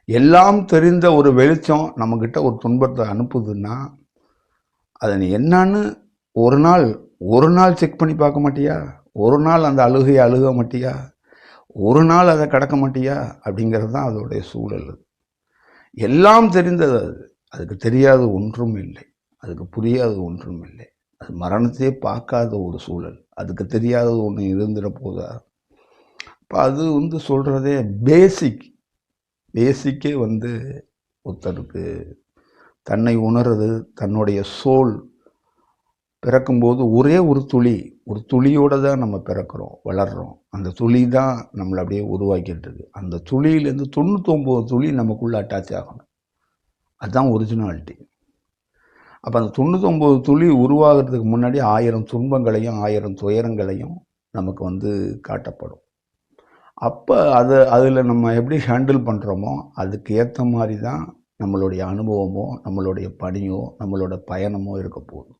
எல்லாம் தெரிந்த ஒரு வெளிச்சம் நம்மக்கிட்ட ஒரு துன்பத்தை அனுப்புதுன்னா, அதை நீ என்னான்னு ஒரு நாள் ஒரு நாள் செக் பண்ணி பார்க்க மாட்டியா? ஒரு நாள் அந்த அழுகையை அழுக மாட்டியா? ஒரு நாள் அதை கடக்க மாட்டியா? அப்படிங்கிறது தான் அதோடைய சூழல். எல்லாம் தெரிந்தது அது. அதுக்கு தெரியாத ஒன்றும் இல்லை. அதுக்கு புரியாத ஒன்றும் இல்லை. அது மரணத்தையே பார்க்காத ஒரு சூழல். அதுக்கு தெரியாதது ஒன்று இருந்துட போதா? இப்போ அது வந்து சொல்கிறதே பேசிக்கே வந்து ஒருத்தருக்கு தன்னை உணர்றது, தன்னுடைய சோல் பிறக்கும்போது ஒரே ஒரு துளியோடு தான் நம்ம பிறக்கிறோம், வளர்கிறோம். அந்த துளி தான் நம்மளை அப்படியே உருவாக்கிட்டு இருக்கு. அந்த துளியிலேருந்து 99 துளி நமக்குள்ளே அட்டாச் ஆகணும். அதுதான் ஒரிஜினாலிட்டி. அப்போ அந்த 99 துளி உருவாகிறதுக்கு முன்னாடி 1000 துன்பங்களையும் 1000 துயரங்களையும் நமக்கு வந்து காட்டப்படும். அப்போ அதில் நம்ம எப்படி ஹேண்டில் பண்ணுறோமோ அதுக்கு ஏற்ற மாதிரி தான் நம்மளுடைய அனுபவமோ, நம்மளுடைய பணியோ, நம்மளோட பயணமோ இருக்க போகுது.